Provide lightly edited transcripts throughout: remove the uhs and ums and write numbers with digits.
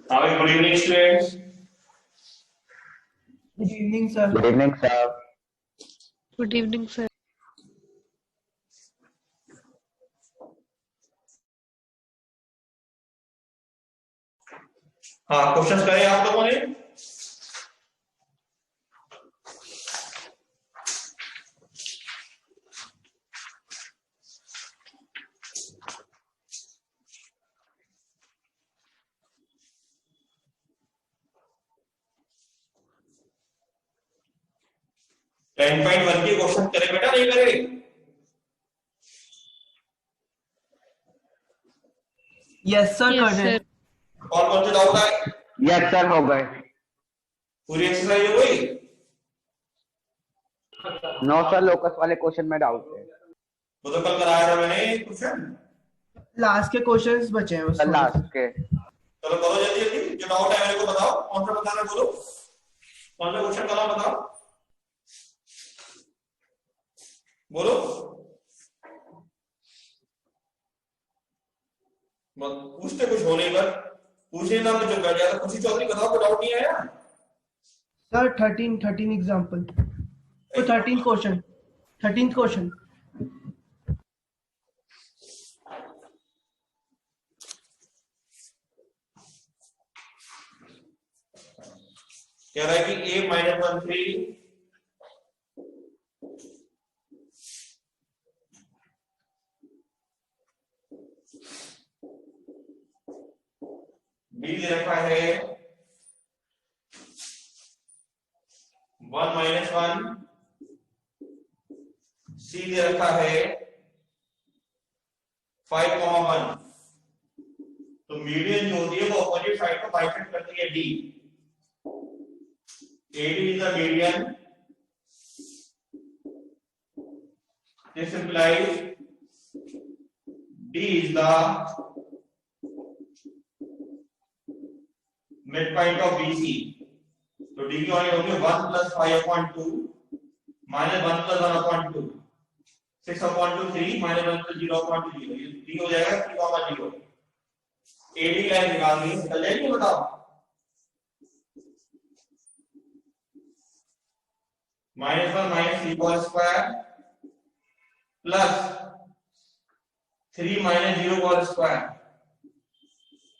Good evening, students. Good evening, sir. Good evening, sir. Good evening, sir. हाँ, questions करें आप लोगों ने? टेन पॉइंट वन के क्वेश्चन करे बेटा, नहीं करे? यस सर, कर रहे हैं। कौन कौन से डाउट आए? यस सर, हो गए। पूरी एक्सरसाइज हो गई? नो सर, लोकस वाले क्वेश्चन में डाउट है। वो तो कल कराया था मैंने क्वेश्चन। लास्ट के क्वेश्चंस बचे हैं बस। सर लास्ट के। चलो करो जल्दी जल्दी, जो डाउट है मेरे को बताओ। कौन सा बताना है बोलो, कौन सा क्वेश्चन करना बताओ, बोलो। पूछते कुछ हो नहीं, पर पूछने नाम तो चुप कर गया था। खुशी चौधरी बताओ, कोई डाउट नहीं आया? सर 13 एग्जांपल, तो 13 क्वेश्चन, 13 क्वेश्चन। कह रहा है कि a माइनस 1/3 b दे रखा है 1 माइनस 1, c दे रखा है 5,1। तो मीडियन जो होती है वो अपोजिट साइड को बाइसेक्ट करती है d। AD is the median. This implies D is the midpoint of BC. तो D की वैल्यू होगी 1 plus 5/2 minus 1 plus 1/2, 6/2 3 minus 1 plus 0/0। ये D हो जाएगा 3,0। AD लाइन निकालनी है, निकल जाएगी, बताओ। -1 minus 3 whole square plus 3 minus 0 whole square।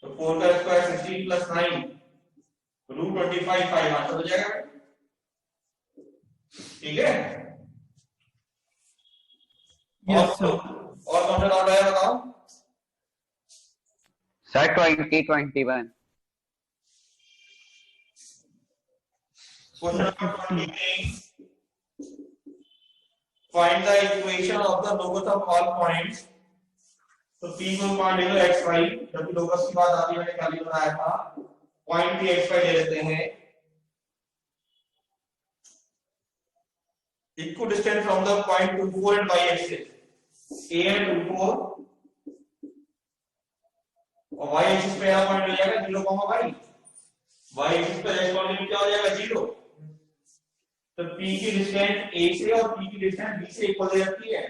तो 4 का स्क्वायर 16 plus 9 √25, 5 आंसर हो जाएगा। ठीक है? Yes sir. और कौन सा डाउट आया बताओ? Sir 2021। Question number 20। Find the equation of the locus of all points। तो P को पॉइंट ले लो xy, जब लोकस की बात आती है मैंने खाली बनाया था, पॉइंट P xy ले लेते हैं। Equidistant from the point 24 and y axis, A and 24, और y axis पे यहां पॉइंट मिल जाएगा 0, y axis पे x कोऑर्डिनेट क्या हो जाएगा 0। तो P की डिस्टेंस A से और P की डिस्टेंस B से इक्वल हो जाती है।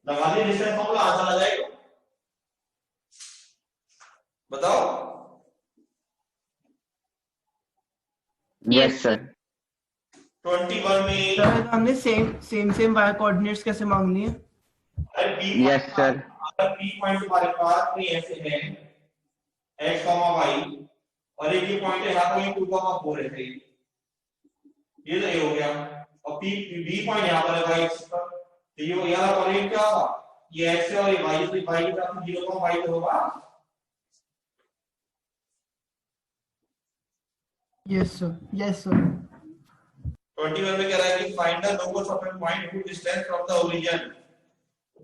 लगा दिए डिस्टेंस फॉर्मूला, आंसर आ जाएगा। बताओ। Yes sir. 21 में सर हमने सेम वाई कोऑर्डिनेट्स कैसे मांगनी है? Yes sir. अगर P पॉइंट हमारे पास कोई ऐसे है x, y, और एक ये पॉइंट है यहाँ कोई 2,4 है, ये तो ये हो गया। और P B पॉइंट यहाँ पर है y एक्सिस पर, तो ये वाला कोऑर्डिनेट क्या होगा? ये x है और ये y, तो y की तरफ 0,5 तो होगा। Yes sir, yes sir. 21 में कह रहा है कि find the locus of A point whose distance from the origin।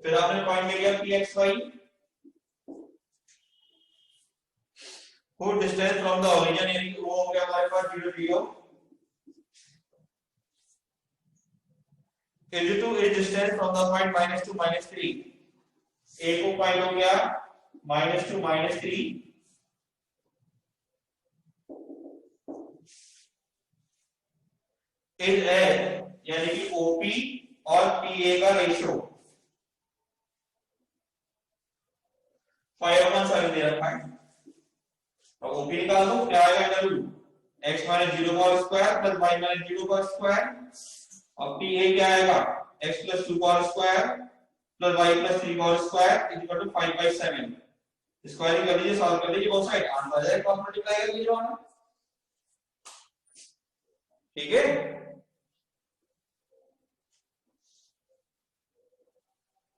फिर आपने पॉइंट ले लिया pxy, whose distance from the origin, यानी वो हो गया हमारे पास 0, 0 is to its distance from the point -2, -3। A को पॉइंट हो गया -2, -3, इज ए, यानी कि OP और PA का रेशियो 5/7 दे रखा है। अब ओपी निकाल दो, क्या आएगा अंडर रूट x माइनस 0 का स्क्वायर प्लस y माइनस 0 का स्क्वायर, अब p a क्या आएगा x प्लस 2 का स्क्वायर प्लस y प्लस 3 का स्क्वायर इक्वल टू 5/7। स्क्वायरिंग कर लीजिए, सॉल्व कर लीजिए बोथ साइड, आंसर आ जाएगा, क्रॉस मल्टीप्लाई कर लीजिए वहां। ठीक है,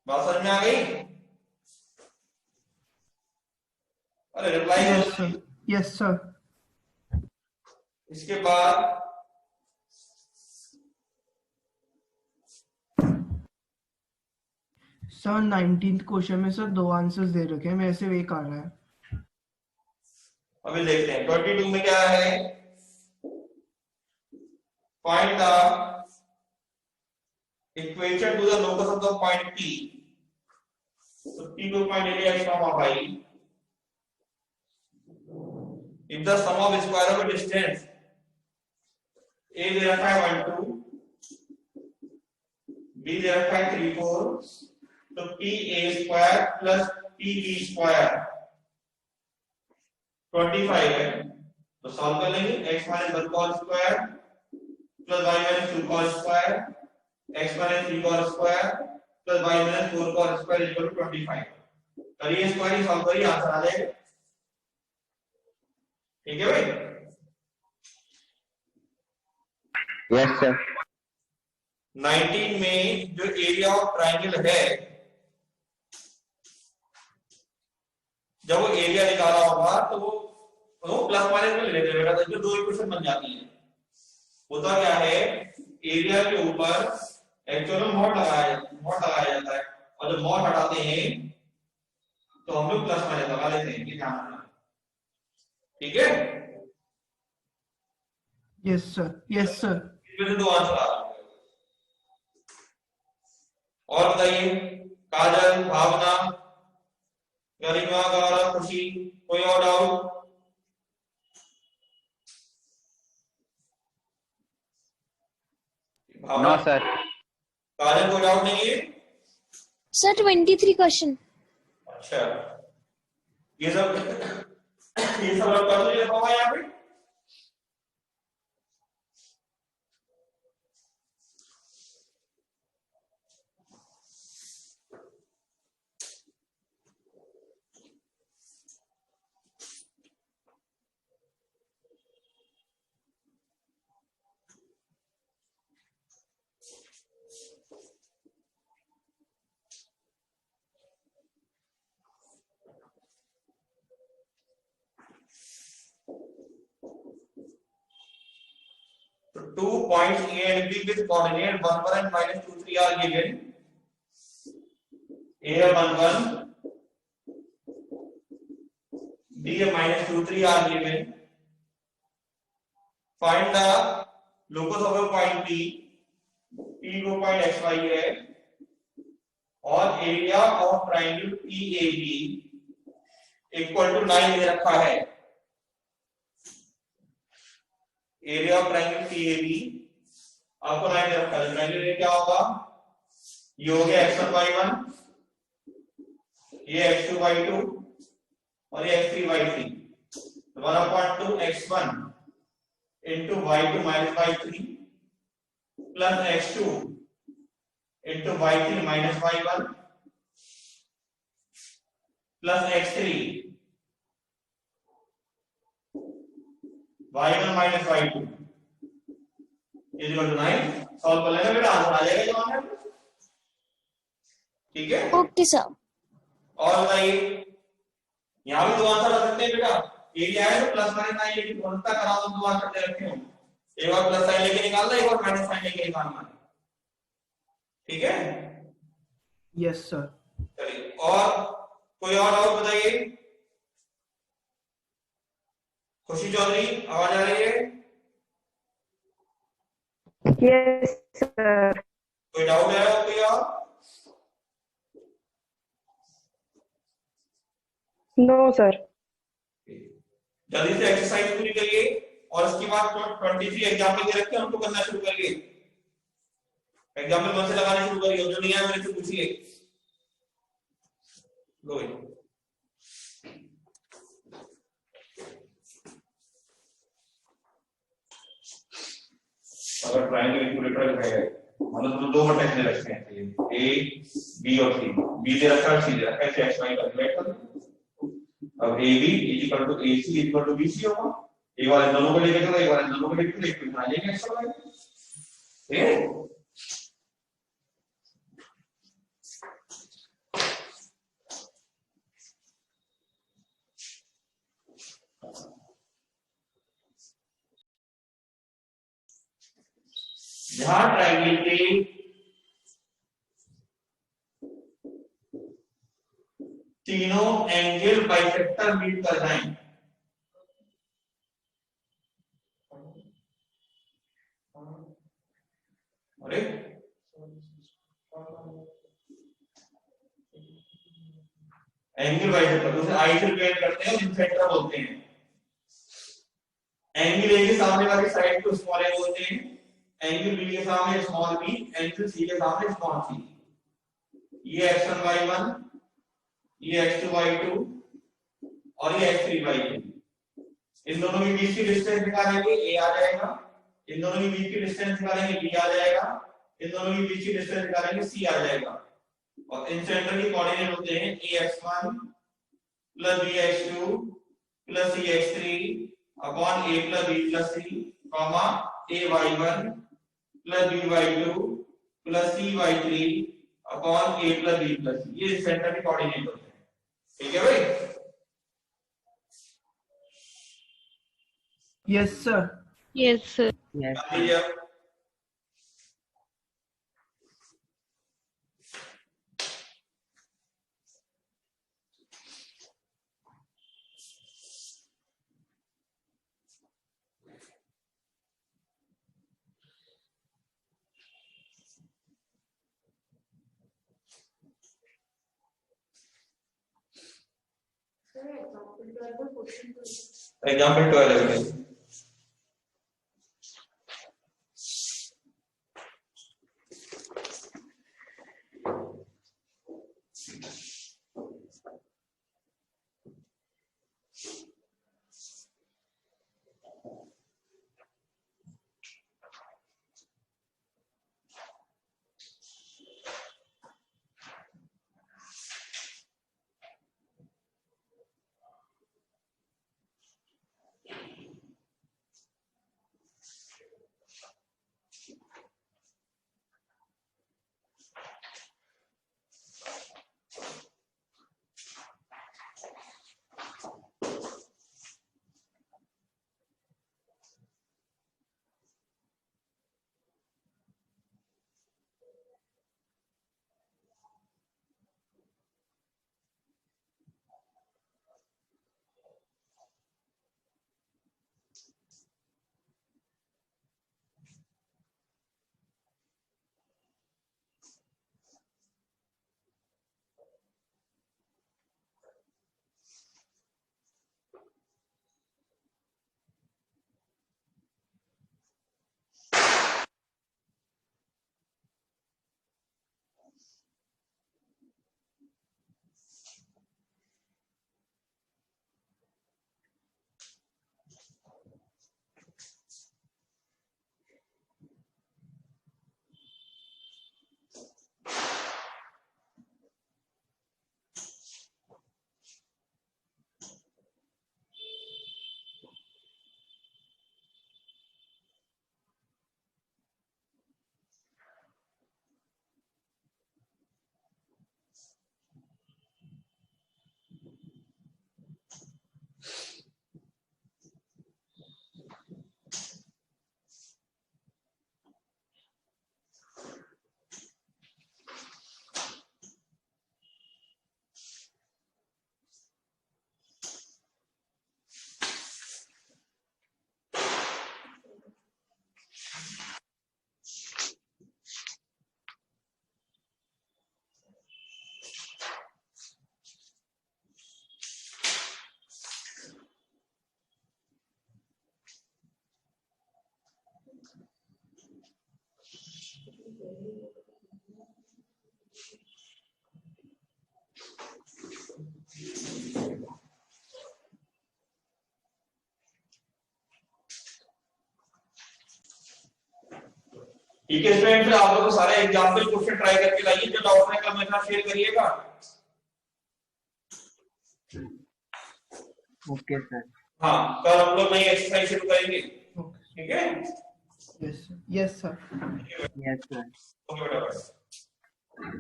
बात समझ में आ गई? अरे reply yes sir, yes sir. इसके बाद सर 19th क्वेश्चन में सर 2 आंसर्स दे रखे हैं, मेरे से एक आ रहा है। अभी देखते हैं 22 में क्या है, find the equation two the locus of the point P। तो P को पॉइंट ले लिया x comma y, if the sum of square of a distance a दे रखा है 1 2, b दे रखा है 3 4, तो pa square plus pb square 25 है। तो सॉल्व कर लेंगे, x माइनस 1 का स्क्वायर प्लस y माइनस 2 का स्क्वायर, x माइनस 3 का स्क्वायर प्लस y माइनस 4 का स्क्वायर इक्वल टू 25। करिए स्क्वायरिंग, सॉल्व करिए, आंसर आ जाएगा। ठीक है भाई? Yes sir. 19 में जो एरिया ऑफ ट्राइंगल है, जब वो एरिया निकाला होगा तो वो प्लस माइनस में ले लेते हैं, तो दो इक्वेशन बन जाती है। होता क्या है, एरिया के ऊपर एक्चुअल में मॉड लगाया जाता है, और जब मॉड हटाते हैं तो हम लोग प्लस माइनस लगा लेते हैं, ये ध्यान रखना। ठीक है, यस सर, यस सर। इसमें से दो आंसर आ रहे हैं। और बताइए, काजल, भावना, गरिमा, गौरव, खुशी, कोई और डाउट? No sir. काजल, कोई डाउट नहीं है? Sir 23 question. अच्छा, ये सब लोग कर लीजिए बाबा यहाँ पे। So 2 points A and B with coordinate 1 1 and minus 2 3 are given. A 1 1, B minus 2 3 are given. Find the locus of a point P. P को point x y है, और area of triangle PAB equal to 9 दे रखा है। Area of triangle PAB आपको 9 दे रखा है। ट्राइंगल एरिया क्या होगा, ये हो गया x1 y1, ये x2 y2 और ये x3 y3। 1/2 x1 into y2 minus y3 plus x2 into y3 minus y1 plus x3 y1 minus y2 is equal to 9। Solve कर लेना बेटा, आंसर आ जाएगा जवाब में। ठीक है, ओके सर। और बताइए, यहाँ भी दो आंसर आ सकते हैं बेटा। एरिया है तो प्लस माइनस साइन लेके गुणता करा दो, दो आंसर दे रखे हो, एक बार प्लस साइन लेके निकालना, एक बार माइनस साइन लेके निकालना। ठीक है, यस सर। चलिए, और कोई और डाउट बताइए। खुशी चौधरी, आवाज आ रही है? Yes sir. कोई डाउट है और कोई और? No sir. जल्दी से एक्सरसाइज पूरी करिए, और इसके बाद 23 एग्जाम्पल दे रखे हैं, उनको करना शुरू करिए। एग्जाम्पल मन से लगाने शुरू करिए, जो नहीं है मेरे से पूछिए। लो अगर ट्रायंगल इक्विलेटरल है मतलब तो दो वर्टेक्स दे रखे हैं ए बी और सी, बी दे रखा है सी दे रखा है, एक्स वाई कैलकुलेट कर। अब A B equal to A C equal to B C होगा। एक बार इन दोनों को लेके चलो, एक बार इन दोनों को लेके एक बना लेंगे एक्स वाई। ठीक है, जहां ट्रायंगल के तीनों एंगल बाइसेक्टर मीट कर जाएं, अरे एंगल बाइसेक्टर उसे आई से रिलेट करते हैं, इंसेक्टर बोलते हैं। एंगल ए के सामने वाली साइड को स्मॉल ए बोलते हैं, एंगल बी के सामने स्मॉल बी, एंगल सी के सामने स्मॉल सी। ये x1 y1, ये x2 y2 और ये x3 y3। इन दोनों के बीच की डिस्टेंस निकालेंगे a आ जाएगा, इन दोनों के बीच की डिस्टेंस निकालेंगे b आ जाएगा, इन दोनों के बीच की डिस्टेंस निकालेंगे c आ जाएगा। और इन सेंटर के कोऑर्डिनेट होते हैं ax1 + bx2 + cx3 upon a + b + c, comma ay1 + by2 + cy3 upon a + b + c। ये सेंटर के कोऑर्डिनेट होते हैं। ठीक है भाई? Yes sir. Yes, sir. Yes. आइए, एग्जाम्पल 12 है। ठीक है स्टूडेंट, फिर आप लोग सारे एग्जाम्पल क्वेश्चन ट्राई करके लाइए, जो डाउट है कल मेरे साथ शेयर करिएगा। Okay sir. हाँ, कल हम लोग नई एक्सरसाइज शुरू करेंगे, ठीक है? Yes sir, yes sir, yes sir, okay बेटा,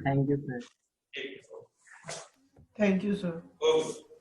थैंक यू सर। ठीक है, थैंक यू सर। ओके।